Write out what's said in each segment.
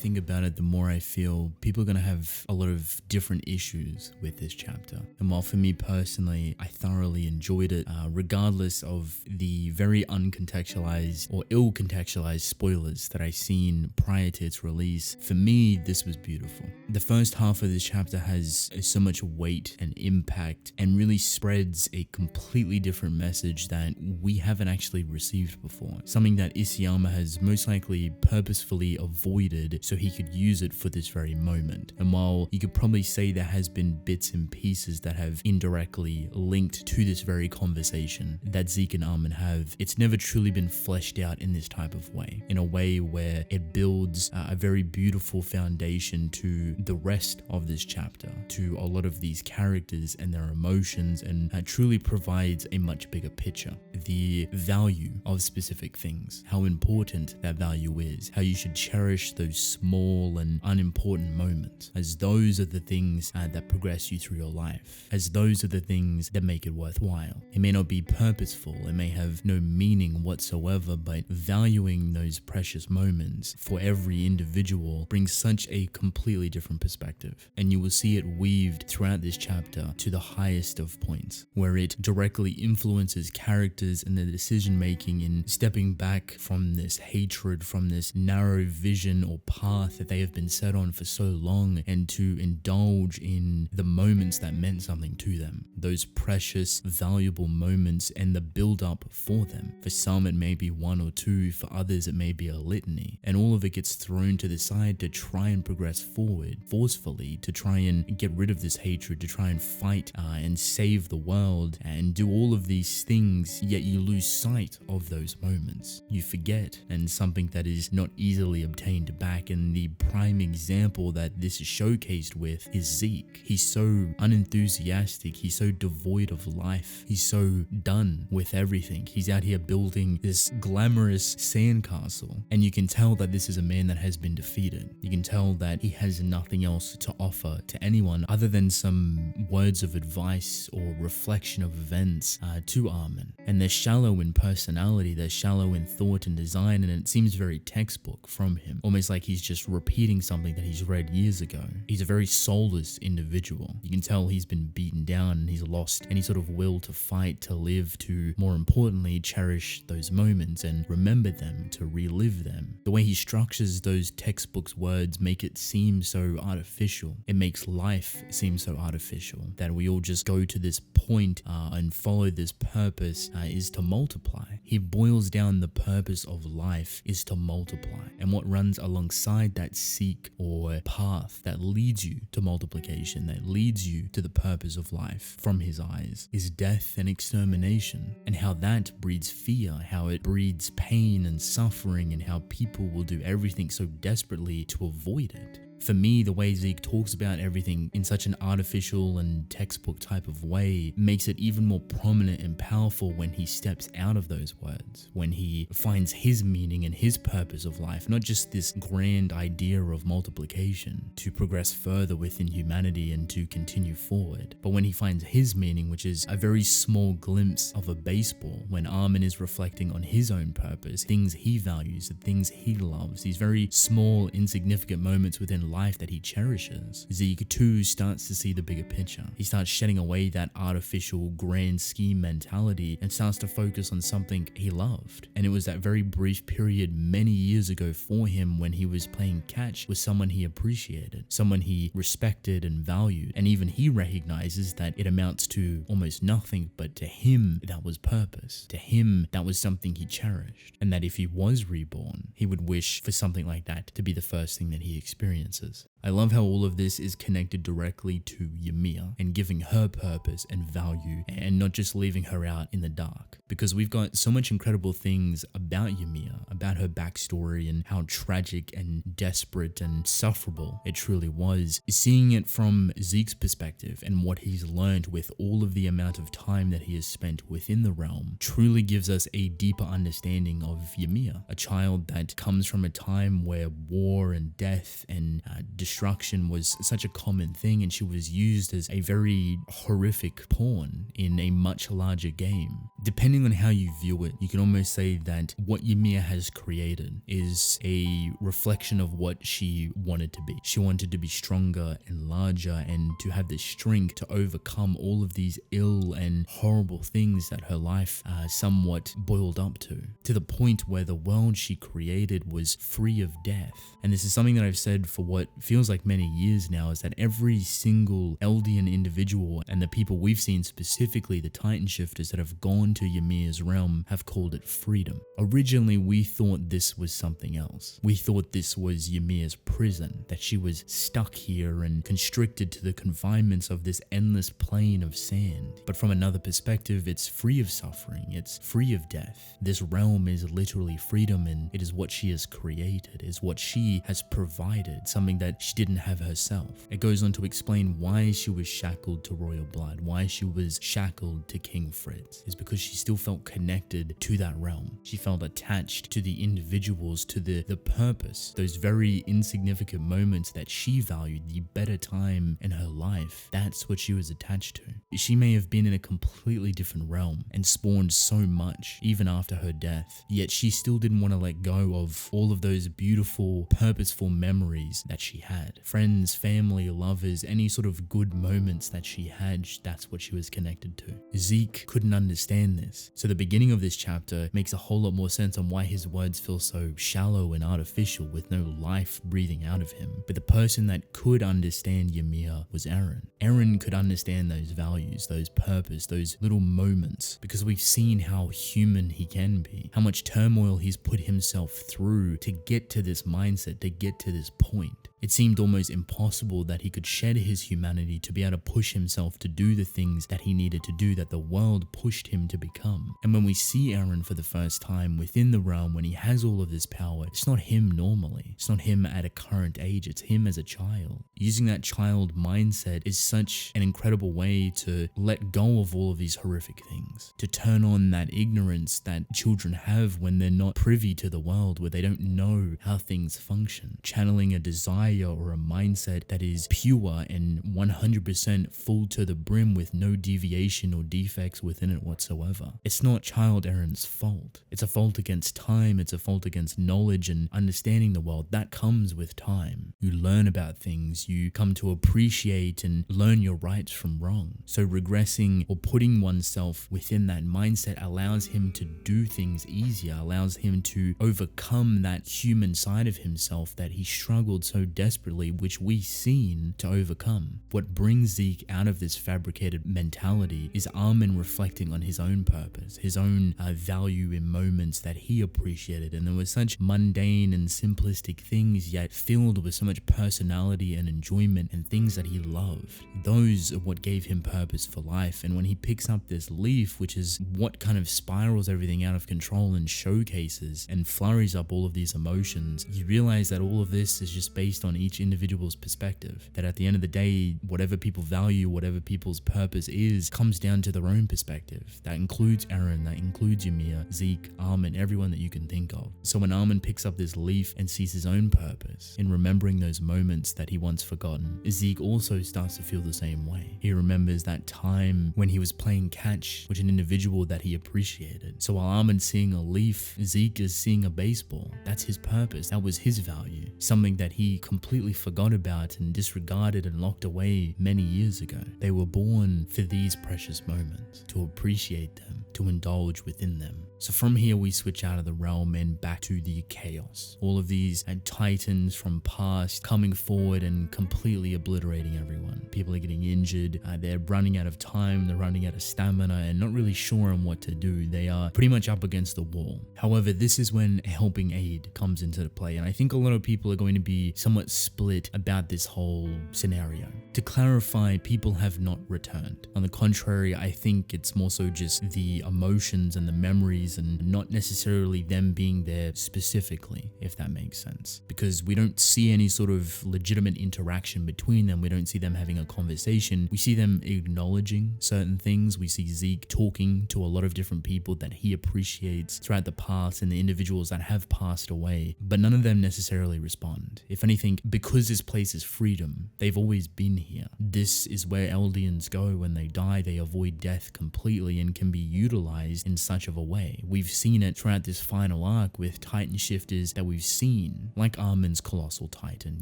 think about it, the more I feel people are going to have a lot of different issues with this chapter. And while for me personally, I thoroughly enjoyed it, regardless of the very uncontextualized or ill-contextualized spoilers that I seen prior to its release, for me, this was beautiful. The first half of this chapter has so much weight and impact and really spreads a completely different message that we haven't actually received before. Something that Isayama has most likely purposefully avoided so he could use it for this very moment. And while you could probably say there has been bits and pieces that have indirectly linked to this very conversation that Zeke and Armin have, it's never truly been fleshed out in this type of way, in a way where it builds a very beautiful foundation to the rest of this chapter, to a lot of these characters and their emotions, and truly provides a much bigger picture. The value of specific things, how important that value is, how you should cherish those small and unimportant moments, as those are the things that progress you through your life, as those are the things that make it worthwhile. It may not be purposeful, it may have no meaning whatsoever, but valuing those precious moments for every individual brings such a completely different perspective. And you will see it weaved throughout this chapter to the highest of points, where it directly influences characters and their decision making in stepping back from this hatred, from this narrow vision or path that they have been set on for so long, and to indulge in the moments that meant something to them, those precious, valuable moments and the build up for them. For some it may be one or two, for others it may be a litany, and all of it gets thrown to the side to try and progress forward forcefully, to try and get rid of this hatred, to try and fight and save the world and do all of these things, yet you lose sight of those moments. You forget, and something that is not easily obtained back. And the prime example that this is showcased with is Zeke. He's so unenthusiastic, he's so devoid of life, he's so done with everything. He's out here building this glamorous sandcastle, and you can tell that this is a man that has been defeated. You can tell that he has nothing else to offer to anyone other than some words of advice or reflection of events to Armin. And they're shallow in personality, they're shallow in thought and design, and it seems very textbook from him, almost like he's just repeating something that he's read years ago. He's a very soulless individual. You can tell he's been beaten down and he's lost any sort of will to fight, to live, to more importantly cherish those moments and remember them, to relive them. The way he structures those textbooks words make it seem so artificial. It makes life seem so artificial, that we all just go to this point and follow this purpose is to multiply. He boils down the purpose of life is to multiply, and what runs alongside that seek or path that leads you to multiplication, that leads you to the purpose of life from his eyes, is death and extermination, and how that breeds fear, how it breeds pain and suffering, and how people will do everything so desperately to avoid it. For me, the way Zeke talks about everything in such an artificial and textbook type of way makes it even more prominent and powerful when he steps out of those words, when he finds his meaning and his purpose of life, not just this grand idea of multiplication to progress further within humanity and to continue forward, but when he finds his meaning, which is a very small glimpse of a baseball, when Armin is reflecting on his own purpose, things he values, the things he loves, these very small, insignificant moments within life that he cherishes. Zeke too starts to see the bigger picture. He starts shedding away that artificial grand scheme mentality and starts to focus on something he loved. And it was that very brief period many years ago for him when he was playing catch with someone he appreciated, someone he respected and valued. And even he recognizes that it amounts to almost nothing, but to him that was purpose. To him that was something he cherished. And that if he was reborn, he would wish for something like that to be the first thing that he experiences. I love how all of this is connected directly to Ymir and giving her purpose and value, and not just leaving her out in the dark. Because we've got so much incredible things about Ymir, about her backstory and how tragic and desperate and sufferable it truly was. Seeing it from Zeke's perspective and what he's learned with all of the amount of time that he has spent within the realm truly gives us a deeper understanding of Ymir, a child that comes from a time where war and death and destruction was such a common thing, and she was used as a very horrific pawn in a much larger game. Depending on how you view it, you can almost say that what Ymir has has created is a reflection of what she wanted to be. She wanted to be stronger and larger and to have the strength to overcome all of these ill and horrible things that her life somewhat boiled up to the point where the world she created was free of death. And this is something that I've said for what feels like many years now, is that every single Eldian individual and the people we've seen, specifically the Titan shifters that have gone to Ymir's realm, have called it freedom. Originally, we thought this was something else. We thought this was Ymir's prison, that she was stuck here and constricted to the confinements of this endless plane of sand. But from another perspective, it's free of suffering, it's free of death. This realm is literally freedom, and it is what she has created, is what she has provided, something that she didn't have herself. It goes on to explain why she was shackled to royal blood, why she was shackled to King Fritz, is because she still felt connected to that realm. She felt attached to the individuals, to the purpose, those very insignificant moments that she valued, the better time in her life. That's what she was attached to. She may have been in a completely different realm and spawned so much even after her death, yet she still didn't want to let go of all of those beautiful, purposeful memories that she had. Friends, family, lovers, any sort of good moments that she had, that's what she was connected to. Zeke couldn't understand this. So the beginning of this chapter makes a whole lot more sense on why his words feel so shallow and artificial with no life breathing out of him. But the person that could understand Ymir was Eren. Eren could understand those values, those purpose, those little moments, because we've seen how human he can be, how much turmoil he's put himself through to get to this mindset, to get to this point. It seemed almost impossible that he could shed his humanity to be able to push himself to do the things that he needed to do, that the world pushed him to become. And when we see Eren for the first time within the realm, when he has all of this power, it's not him normally. It's not him at a current age, it's him as a child. Using that child mindset is such an incredible way to let go of all of these horrific things, to turn on that ignorance that children have when they're not privy to the world, where they don't know how things function. Channeling a desire or a mindset that is pure and 100% full to the brim with no deviation or defects within it whatsoever. It's not child Eren's fault. It's a fault against time. It's a fault against knowledge and understanding the world. That comes with time. You learn about things. You come to appreciate and learn your rights from wrong. So regressing or putting oneself within that mindset allows him to do things easier, allows him to overcome that human side of himself that he struggled so desperately, which we've seen, to overcome. What brings Zeke out of this fabricated mentality is Armin reflecting on his own purpose, his own value in moments that he appreciated, and there were such mundane and simplistic things, yet filled with so much personality and enjoyment and things that he loved. Those are what gave him purpose for life. And when he picks up this leaf, which is what kind of spirals everything out of control and showcases and flurries up all of these emotions, you realize that all of this is just based on each individual's perspective. That at the end of the day, whatever people value, whatever people's purpose is, comes down to their own perspective. That includes Eren, that includes Ymir, Zeke, Armin, everyone that you can think of. So when Armin picks up this leaf and sees his own purpose in remembering those moments that he once forgotten, Zeke also starts to feel the same way. He remembers that time when he was playing catch with an individual that he appreciated. So while Armin's seeing a leaf, Zeke is seeing a baseball. That's his purpose. That was his value. Something that he completely forgot about and disregarded and locked away many years ago. They were born for these precious moments, to appreciate them, to indulge within them. So from here we switch out of the realm and back to the chaos. All of these titans from past coming forward and completely obliterating everyone. People are getting injured, they're running out of time, they're running out of stamina and not really sure on what to do. They are pretty much up against the wall. However, this is when helping aid comes into play, and I think a lot of people are going to be somewhat split about this whole scenario. To clarify, people have not returned. On the contrary, I think it's more so just the emotions and the memories and not necessarily them being there specifically, if that makes sense. Because we don't see any sort of legitimate interaction between them. We don't see them having a conversation. We see them acknowledging certain things. We see Zeke talking to a lot of different people that he appreciates throughout the past and the individuals that have passed away, but none of them necessarily respond. If anything, because this place is freedom, they've always been here. This is where Eldians go when they die. They avoid death completely and can be utilized in such of a way. way. We've seen it throughout this final arc with Titan shifters that we've seen, like Armin's Colossal Titan.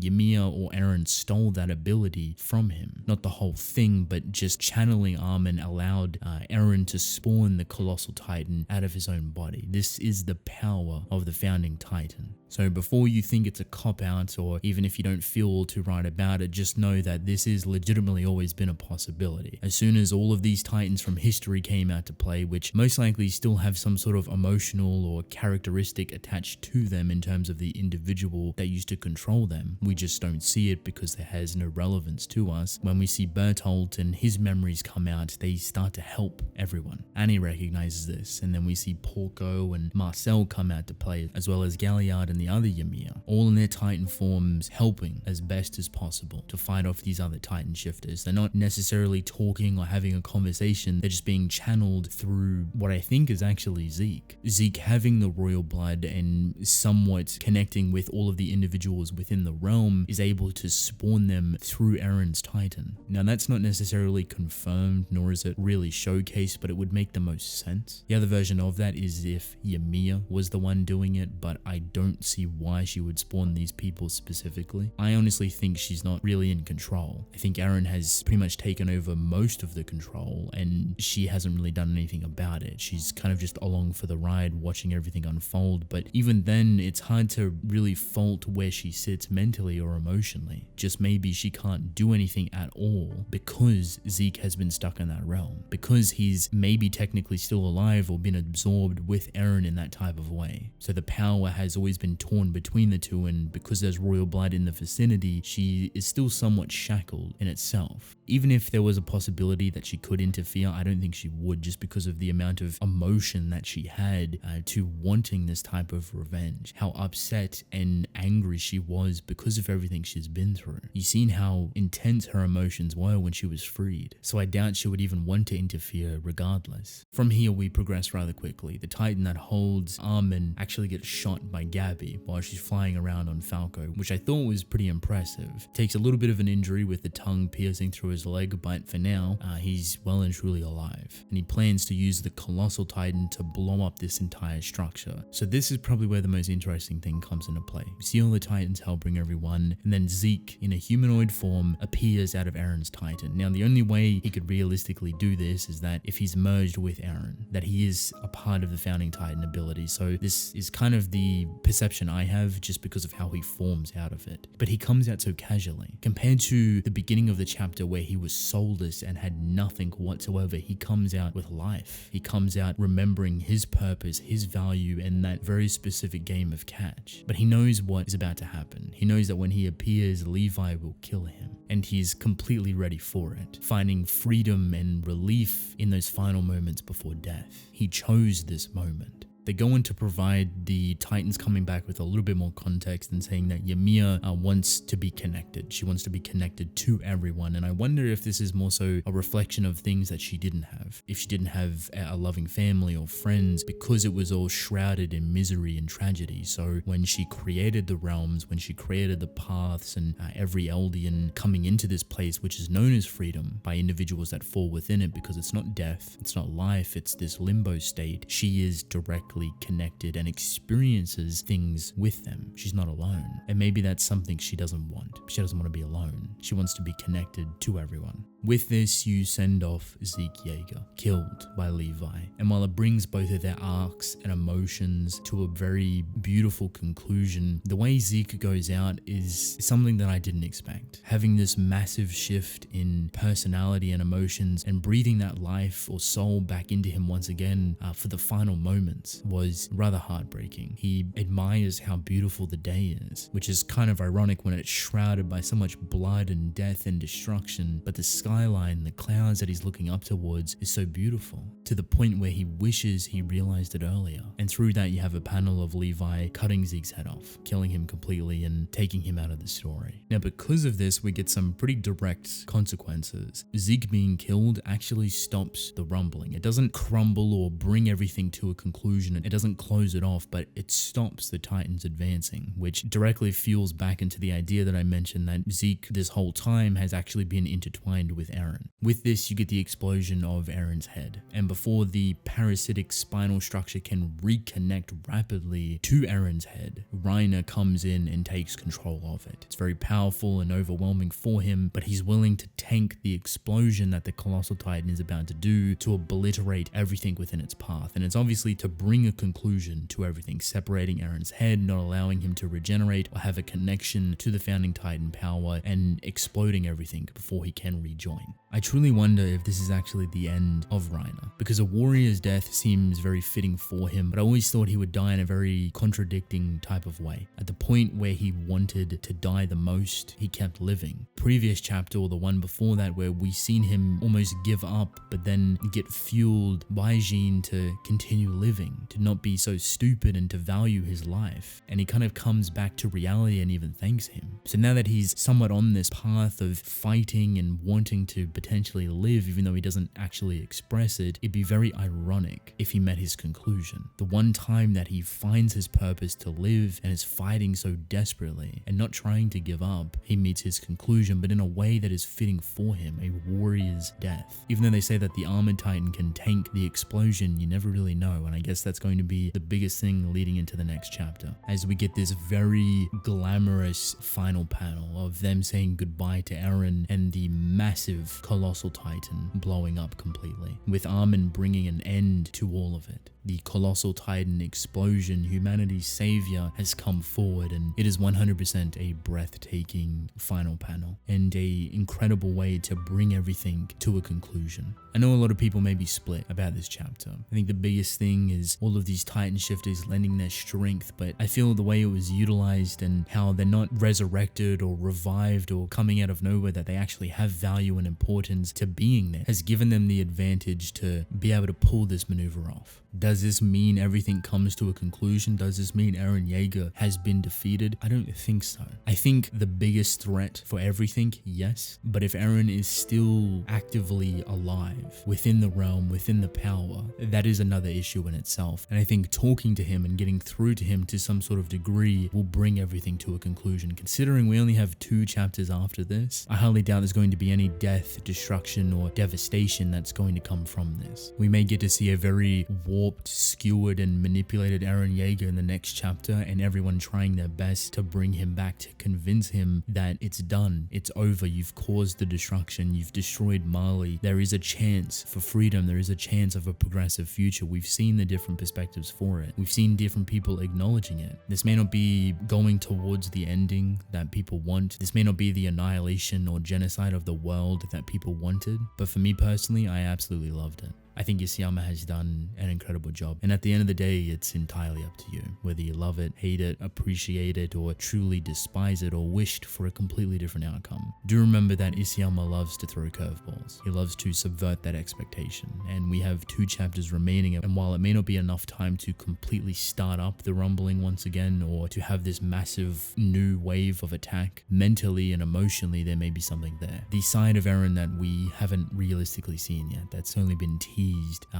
Ymir or Eren stole that ability from him. Not the whole thing, but just channeling Armin allowed Eren to spawn the Colossal Titan out of his own body. This is the power of the founding Titan. So before you think it's a cop-out, or even if you don't feel all too right about it, just know that this is legitimately always been a possibility. As soon as all of these Titans from history came out to play, which most likely still have some sort of emotional or characteristic attached to them in terms of the individual that used to control them, we just don't see it because it has no relevance to us. When we see Bertolt and his memories come out, they start to help everyone. Annie recognizes this, and then we see Porco and Marcel come out to play, as well as Galliard and the other Ymir, all in their Titan forms, helping as best as possible to fight off these other Titan shifters. They're not necessarily talking or having a conversation, they're just being channeled through what I think is actually Zeke. Zeke having the royal blood and somewhat connecting with all of the individuals within the realm is able to spawn them through Eren's Titan. Now that's not necessarily confirmed, nor is it really showcased, but it would make the most sense. The other version of that is if Ymir was the one doing it, but I don't see why she would spawn these people specifically. I honestly think she's not really in control. I think Eren has pretty much taken over most of the control and she hasn't really done anything about it. She's kind of just along for the ride, watching everything unfold, but even then it's hard to really fault where she sits mentally or emotionally. Just maybe she can't do anything at all because Zeke has been stuck in that realm, because he's maybe technically still alive or been absorbed with Eren in that type of way. So the power has always been torn between the two, and because there's royal blood in the vicinity, she is still somewhat shackled in itself. Even if there was a possibility that she could interfere, I don't think she would, just because of the amount of emotion that she had to wanting this type of revenge. How upset and angry she was because of everything she's been through. You've seen how intense her emotions were when she was freed, so I doubt she would even want to interfere regardless. From here we progress rather quickly. The Titan that holds Armin actually gets shot by Gabby while she's flying around on Falco, which I thought was pretty impressive. Takes a little bit of an injury with the tongue piercing through his leg, but for now, he's well and truly alive. And he plans to use the Colossal Titan to blow up this entire structure. So this is probably where the most interesting thing comes into play. You see all the Titans helping everyone, and then Zeke, in a humanoid form, appears out of Eren's Titan. Now, the only way he could realistically do this is that if he's merged with Eren, that he is a part of the founding Titan ability. So this is kind of the perception I have just because of how he forms out of it. But he comes out so casually. Compared to the beginning of the chapter where he was soulless and had nothing whatsoever, he comes out with life. He comes out remembering his purpose, his value, and that very specific game of catch. But he knows what is about to happen. He knows that when he appears, Levi will kill him. And he's completely ready for it, finding freedom and relief in those final moments before death. He chose this moment. They go on to provide the Titans coming back with a little bit more context and saying that Ymir wants to be connected. She wants to be connected to everyone. And I wonder if this is more so a reflection of things that she didn't have. If she didn't have a loving family or friends, because it was all shrouded in misery and tragedy. So when she created the realms, when she created the paths and every Eldian coming into this place, which is known as freedom by individuals that fall within it, because it's not death, it's not life, it's this limbo state. She is directly connected and experiences things with them. She's not alone. And maybe that's something she doesn't want. She doesn't want to be alone. She wants to be connected to everyone. With this, you send off Zeke Yeager, killed by Levi. And while it brings both of their arcs and emotions to a very beautiful conclusion, the way Zeke goes out is something that I didn't expect. Having this massive shift in personality and emotions and breathing that life or soul back into him once again for the final moments was rather heartbreaking. He admires how beautiful the day is, which is kind of ironic when it's shrouded by so much blood and death and destruction, but the skyline, the clouds that he's looking up towards is so beautiful, to the point where he wishes he realized it earlier. And through that you have a panel of Levi cutting Zeke's head off, killing him completely and taking him out of the story. Now because of this we get some pretty direct consequences. Zeke being killed actually stops the rumbling. It doesn't crumble or bring everything to a conclusion explosion, it doesn't close it off, but it stops the Titans advancing, which directly fuels back into the idea that I mentioned that Zeke this whole time has actually been intertwined with Eren. With this, you get the explosion of Eren's head, and before the parasitic spinal structure can reconnect rapidly to Eren's head, Reiner comes in and takes control of it. It's very powerful and overwhelming for him, but he's willing to tank the explosion that the Colossal Titan is about to do to obliterate everything within its path. And it's obviously to bring a conclusion to everything, separating Eren's head, not allowing him to regenerate or have a connection to the founding Titan power, and exploding everything before he can rejoin. I truly wonder if this is actually the end of Reiner, because a warrior's death seems very fitting for him, but I always thought he would die in a very contradicting type of way. At the point where he wanted to die the most, he kept living. Previous chapter, or the one before that, where we seen him almost give up, but then get fueled by Jean to continue living, to not be so stupid and to value his life. And he kind of comes back to reality and even thanks him. So now that he's somewhat on this path of fighting and wanting to potentially live, even though he doesn't actually express it, it'd be very ironic if he met his conclusion. The one time that he finds his purpose to live and is fighting so desperately and not trying to give up, he meets his conclusion, but in a way that is fitting for him, a warrior's death. Even though they say that the armored titan can tank the explosion, you never really know, and I guess that's going to be the biggest thing leading into the next chapter, as we get this very glamorous final panel of them saying goodbye to Eren and the massive colossal titan blowing up completely, with Armin bringing an end to all of it. The colossal titan explosion, humanity's savior, has come forward, and it is 100% a breathtaking final panel and a incredible way to bring everything to a conclusion. I know a lot of people may be split about this chapter. I think the biggest thing is all of these titan shifters lending their strength, but I feel the way it was utilized and how they're not resurrected or revived or coming out of nowhere, that they actually have value and importance to being there, has given them the advantage to be able to pull this maneuver off. Does this mean everything comes to a conclusion? Does this mean Eren Yeager has been defeated? I don't think so. I think the biggest threat for everything, yes, but if Eren is still actively alive within the realm, within the power, that is another issue in itself. And I think talking to him and getting through to him to some sort of degree will bring everything to a conclusion. Considering we only have 2 chapters after this, I highly doubt there's going to be any death, destruction, or devastation that's going to come from this. We may get to see a very warped, skewered, and manipulated Eren Yeager in the next chapter, and everyone trying their best to bring him back, to convince him that it's done, it's over, you've caused the destruction, you've destroyed Marley, there is a chance for freedom, there is a chance of a progressive future. We've seen the different perspectives for it. We've seen different people acknowledging it. This may not be going towards the ending that people want. This may not be the annihilation or genocide of the world that people wanted, but for me personally, I absolutely loved it. I think Isayama has done an incredible job. And at the end of the day, it's entirely up to you. Whether you love it, hate it, appreciate it, or truly despise it, or wished for a completely different outcome. Do remember that Isayama loves to throw curveballs. He loves to subvert that expectation. And we have 2 chapters remaining. And while it may not be enough time to completely start up the rumbling once again, or to have this massive new wave of attack, mentally and emotionally, there may be something there. The side of Eren that we haven't realistically seen yet, that's only been teased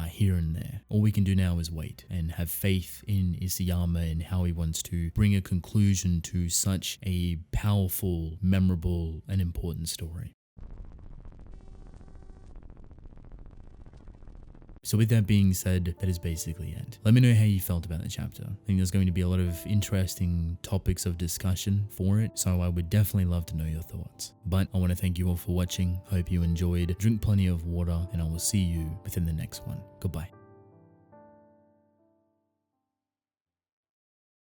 here and there. All we can do now is wait and have faith in Isayama and how he wants to bring a conclusion to such a powerful, memorable, and important story. So with that being said, that is basically it. Let me know how you felt about the chapter. I think there's going to be a lot of interesting topics of discussion for it, so I would definitely love to know your thoughts. But I want to thank you all for watching. Hope you enjoyed. Drink plenty of water, and I will see you within the next one. Goodbye.